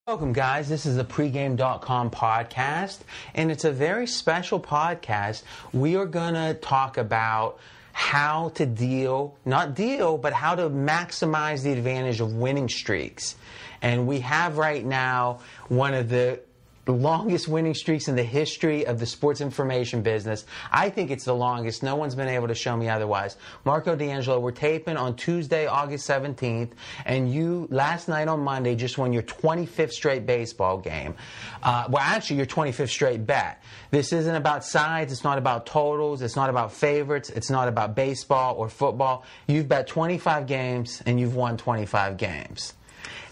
Welcome, guys. This is the pregame.com podcast, and it's a very special podcast. We are going to talk about how to but how to maximize the advantage of winning streaks. And we have right now one of the longest winning streaks in the history of the sports information business. I think it's the longest. No one's been able to show me otherwise. Marco D'Angelo, we're taping on Tuesday, August 17th, and you, last night on Monday, just won your 25th straight baseball game. Well, actually, your 25th straight bet. This isn't about sides. It's not about totals. It's not about favorites. It's not about baseball or football. You've bet 25 games, and you've won 25 games.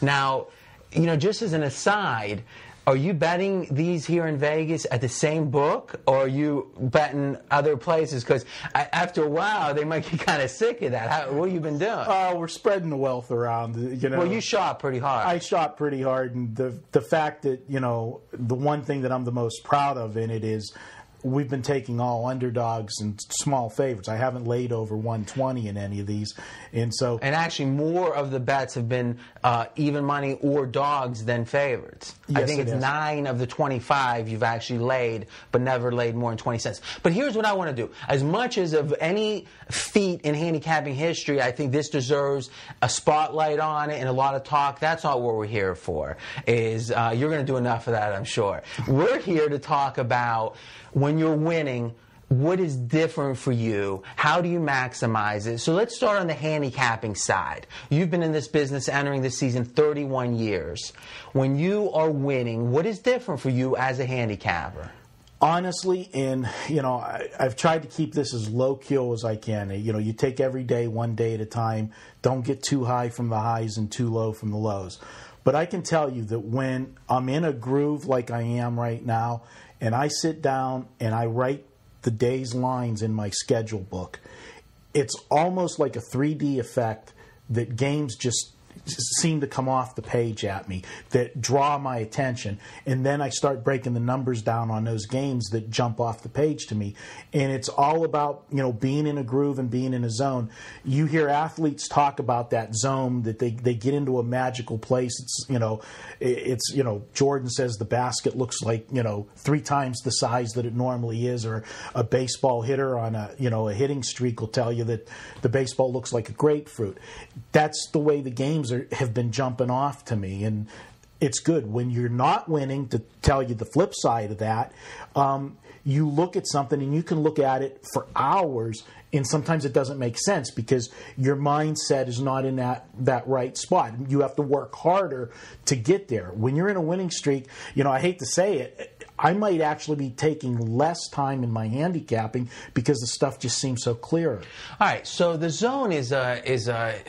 Now, just as an aside, are you betting these here in Vegas at the same book, or are you betting other places? Because after a while, they might get kind of sick of that. What have you been doing? We're spreading the wealth around. Well, you shot pretty hard. I shot pretty hard, and the fact that, the one thing that I'm the most proud of in it is we've been taking all underdogs and small favorites. I haven't laid over 120 in any of these. And actually, more of the bets have been even money or dogs than favorites. Yes, I think it's 9 of the 25 you've actually laid, but never laid more than 20 cents. But here's what I want to do. As much as of any feat in handicapping history, I think this deserves a spotlight on it and a lot of talk. That's not what we're here for. You're going to do enough of that, I'm sure. We're here to talk about when you're winning, what is different for you? How do you maximize it? So let's start on the handicapping side. You've been in this business entering this season 31 years. When you are winning, what is different for you as a handicapper? Honestly, I've tried to keep this as low key as I can. You take every day, one day at a time. Don't get too high from the highs and too low from the lows. But I can tell you that when I'm in a groove like I am right now, and I sit down and I write the day's lines in my schedule book, it's almost like a 3D effect that games just seem to come off the page at me, that draw my attention. And then I start breaking the numbers down on those games that jump off the page to me. And it's all about, being in a groove and being in a zone. You hear athletes talk about that zone, that they get into a magical place. It's Jordan says the basket looks like, 3 times the size that it normally is, or a baseball hitter on a hitting streak will tell you that the baseball looks like a grapefruit. That's the way the games have been jumping off to me, and it's good. When you're not winning, to tell you the flip side of that, you look at something and you can look at it for hours, and sometimes it doesn't make sense because your mindset is not in that right spot. You have to work harder to get there. When you're in a winning streak, I hate to say it, I might actually be taking less time in my handicapping because the stuff just seems so clear. All right, so the zone is a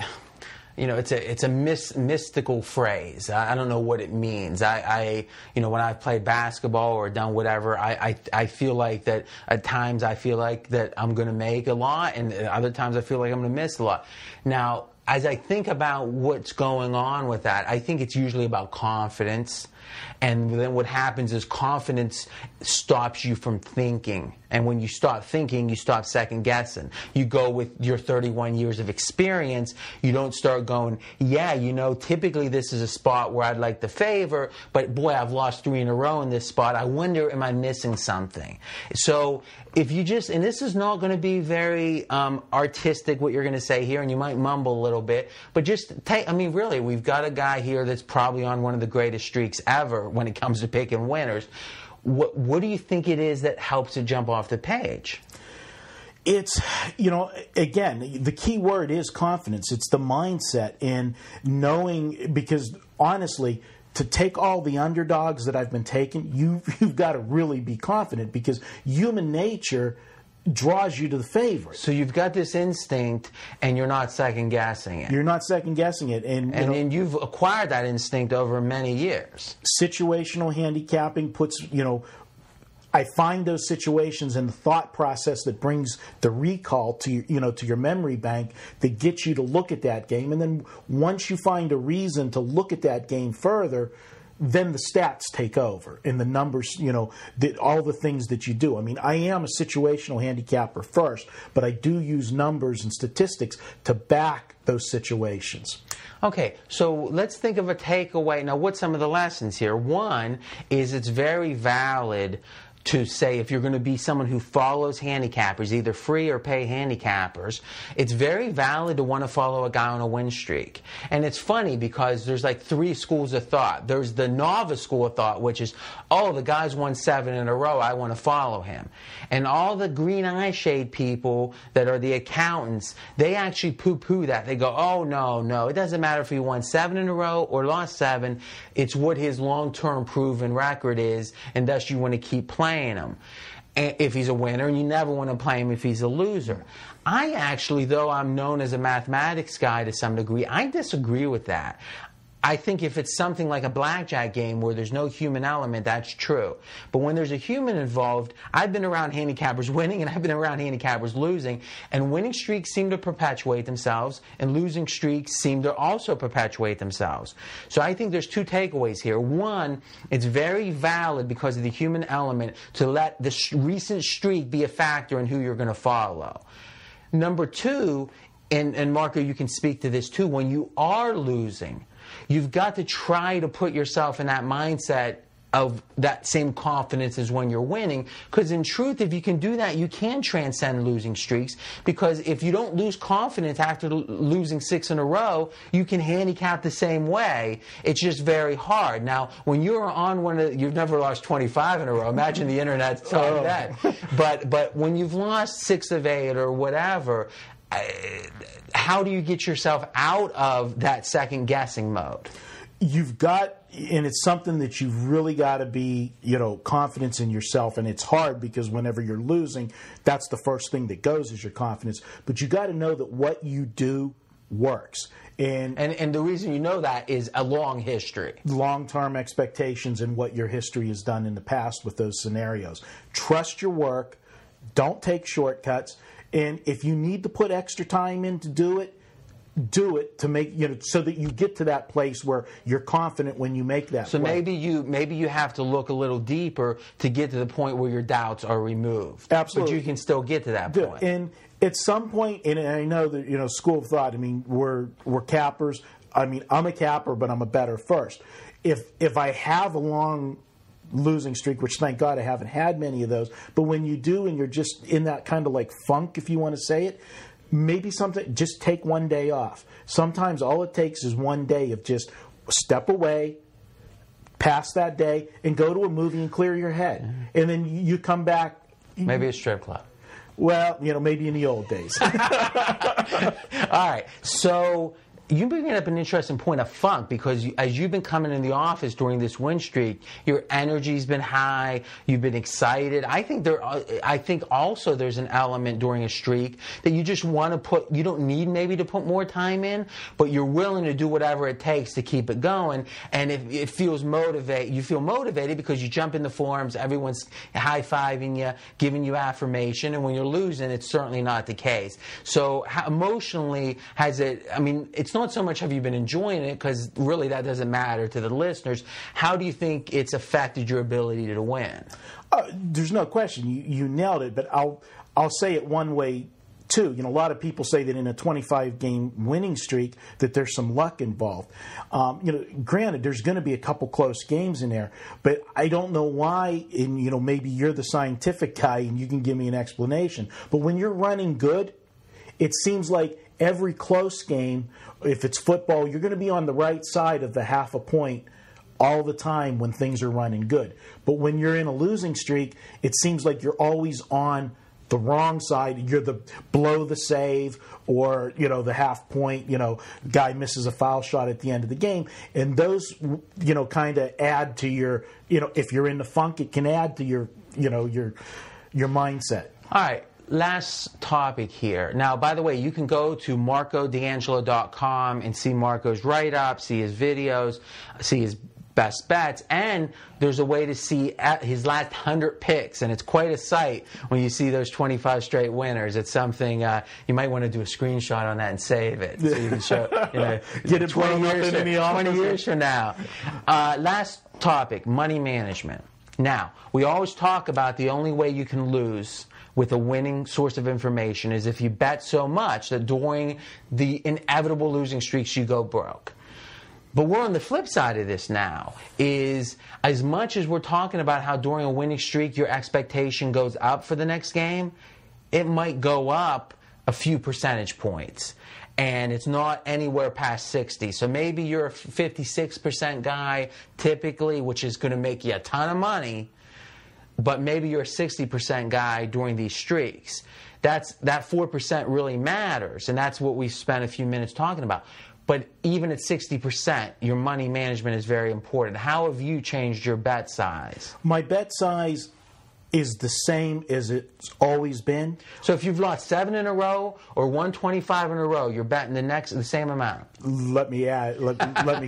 it's a mystical phrase. I don't know what it means. When I've played basketball or done whatever, I feel like that at times I feel like that I'm going to make a lot, and other times I feel like I'm going to miss a lot. Now, as I think about what's going on with that, I think it's usually about confidence. And then what happens is confidence stops you from thinking. And when you stop thinking, you stop second guessing. You go with your 31 years of experience. You don't start going, typically this is a spot where I'd like to favor, but boy, I've lost 3 in a row in this spot. I wonder, am I missing something? So if you and this is not going to be very artistic what you're going to say here, and you might mumble a little bit, but really, we've got a guy here that's probably on one of the greatest streaks ever when it comes to picking winners. What do you think it is that helps it jump off the page? It's, again, the key word is confidence. It's the mindset and knowing, because honestly, to take all the underdogs that I've been taking, you've got to really be confident because human nature draws you to the favorite. So you've got this instinct, and you're not second-guessing it. You're not second-guessing it. And you've acquired that instinct over many years. Situational handicapping puts, I find those situations and the thought process that brings the recall to your memory bank that gets you to look at that game. And then once you find a reason to look at that game further, then the stats take over and the numbers, all the things that you do. I mean, I am a situational handicapper first, but I do use numbers and statistics to back those situations. Okay, so let's think of a takeaway. Now, what's some of the lessons here? One is it's very valid to say if you're going to be someone who follows handicappers, either free or pay handicappers, it's very valid to want to follow a guy on a win streak. And it's funny because there's like 3 schools of thought. There's the novice school of thought, which is, oh, the guy's won 7 in a row, I want to follow him. And all the green eye shade people that are the accountants, they actually poo-poo that. They go, oh, no, it doesn't matter if he won 7 in a row or lost 7. It's what his long-term proven record is, and thus you want to keep playing him if he's a winner, and you never want to play him if he's a loser. I actually, though I'm known as a mathematics guy to some degree, I disagree with that. I think if it's something like a blackjack game where there's no human element, that's true. But when there's a human involved, I've been around handicappers winning and I've been around handicappers losing, and winning streaks seem to perpetuate themselves and losing streaks seem to also perpetuate themselves. So I think there's 2 takeaways here. One, it's very valid because of the human element to let the recent streak be a factor in who you're going to follow. Number 2, and Marco, you can speak to this too, when you are losing, you've got to try to put yourself in that mindset of that same confidence as when you're winning, because in truth, if you can do that, you can transcend losing streaks, because if you don't lose confidence after losing 6 in a row, you can handicap the same way. It's just very hard. Now, when you're on you've never lost 25 in a row. Imagine the internet's telling that. But when you've lost 6 of 8 or whatever, how do you get yourself out of that second-guessing mode? You've got, and it's something that you've really got to be, confidence in yourself. And it's hard because whenever you're losing, that's the first thing that goes is your confidence. But you got to know that what you do works. And the reason you know that is a long history. Long-term expectations and what your history has done in the past with those scenarios. Trust your work. Don't take shortcuts. And if you need to put extra time in to do it to make, so that you get to that place where you're confident when you make that play. So maybe you have to look a little deeper to get to the point where your doubts are removed. Absolutely. But you can still get to that point. And at some point, and I know that, school of thought, I mean, we're cappers. I mean, I'm a capper, but I'm a bettor first. If I have a long losing streak, which thank God I haven't had many of those, but when you do and you're just in that kind of like funk, if you want to say it, maybe just take one day off. Sometimes all it takes is one day of just step away, pass that day, and go to a movie and clear your head. And then you come back. Maybe a strip club. Well, maybe in the old days. All right. So you bring up an interesting point of funk, because as you've been coming in the office during this win streak, your energy's been high, you've been excited. I think also there's an element during a streak that you just want to you don't need maybe to put more time in, but you're willing to do whatever it takes to keep it going. And if it feels you feel motivated because you jump in the forums, everyone's high-fiving you, giving you affirmation, and when you're losing, it's certainly not the case. So how emotionally it's not so much have you been enjoying it, because really that doesn't matter to the listeners. How do you think it's affected your ability to win? There's no question. You nailed it, but I'll say it one way too. A lot of people say that in a 25-game winning streak that there's some luck involved. Granted, there's going to be a couple close games in there, but I don't know why, and maybe you're the scientific guy and you can give me an explanation. But when you're running good, it seems like every close game, if it's football, you're going to be on the right side of the half a point all the time when things are running good. But when you're in a losing streak, it seems like you're always on the wrong side. You're below the save, or the half point. Guy misses a foul shot at the end of the game, and those kind of add to your. If you're in the funk, it can add to your your mindset. All right. Last topic here. Now, by the way, you can go to marcodangelo.com and see Marco's write-up, see his videos, see his best bets, and there's a way to see his last 100 picks, and it's quite a sight when you see those 25 straight winners. It's something you might want to do a screenshot on that and save it so you can show, get it 20 years from now. Last topic, money management. Now, we always talk about the only way you can lose with a winning source of information is if you bet so much that during the inevitable losing streaks you go broke. But we're on the flip side of this now, is as much as we're talking about how during a winning streak your expectation goes up for the next game, it might go up a few percentage points. And it's not anywhere past 60. So maybe you're a 56% guy typically, which is going to make you a ton of money, but maybe you're a 60% guy during these streaks. That 4% really matters, and that's what we spent a few minutes talking about. But even at 60%, your money management is very important. How have you changed your bet size? My bet size is the same as it's always been. So if you've lost 7 in a row or 125 in a row, you're betting the same amount. Let me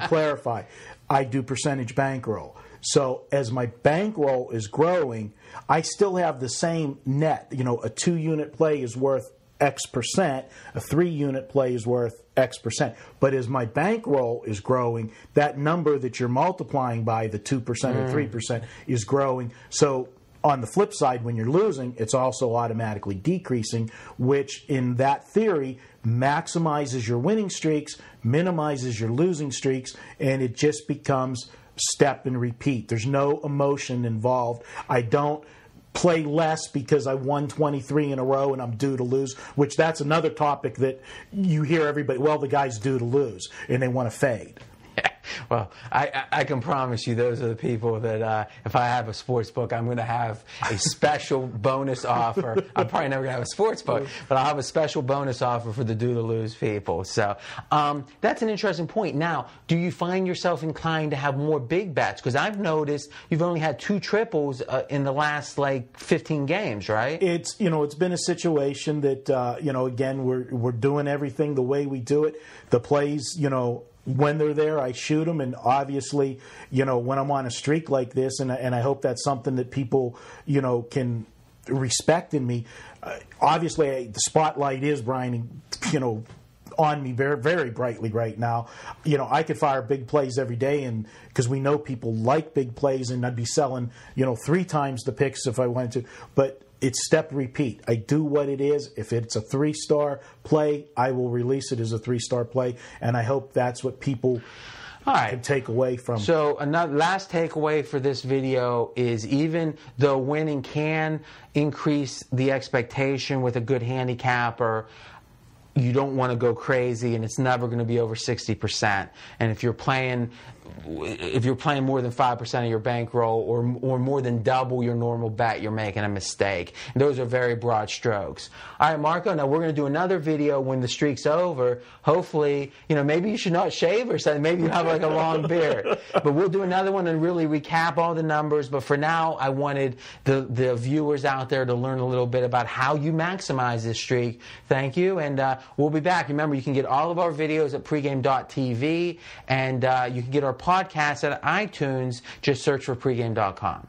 clarify. I do percentage bankroll. So as my bankroll is growing, I still have the same net. A 2-unit play is worth X percent, a 3-unit play is worth X percent. But as my bankroll is growing, that number that you're multiplying by, the 2% or 3%, is growing. So on the flip side, when you're losing, it's also automatically decreasing, which in that theory maximizes your winning streaks, minimizes your losing streaks, and it just becomes step and repeat. There's no emotion involved. I don't play less because I won 23 in a row and I'm due to lose, which that's another topic that you hear everybody, well, the guy's due to lose, and they want to fade. Well, I can promise you those are the people that if I have a sports book, I'm going to have a special bonus offer. I'm probably never going to have a sports book, but I'll have a special bonus offer for the do-to-lose people. So that's an interesting point. Now, do you find yourself inclined to have more big bets? Because I've noticed you've only had 2 triples in the last, 15 games, right? It's been a situation that, again, we're doing everything the way we do it. The plays, when they're there, I shoot them, and obviously, when I'm on a streak like this, and I hope that's something that people, can respect in me. Obviously, the spotlight is, Brian, on me very, very brightly right now. I could fire big plays every day, and because we know people like big plays, and I'd be selling, 3 times the picks if I wanted to. But it's step repeat. I do what it is. If it's a 3-star play, I will release it as a 3-star play, and I hope that's what people can take away from. So another last takeaway for this video is, even though winning can increase the expectation with a good handicapper, you don't want to go crazy, and it's never going to be over 60%. And if you're playing more than 5% of your bankroll or more than double your normal bet, you're making a mistake. And those are very broad strokes. All right, Marco, now we're going to do another video when the streak's over. Hopefully, maybe you should not shave or something. Maybe you have a long beard. But we'll do another one and really recap all the numbers. But for now, I wanted the viewers out there to learn a little bit about how you maximize this streak. Thank you, and we'll be back. Remember, you can get all of our videos at pregame.tv, and you can get our podcast at iTunes. Just search for pregame.com.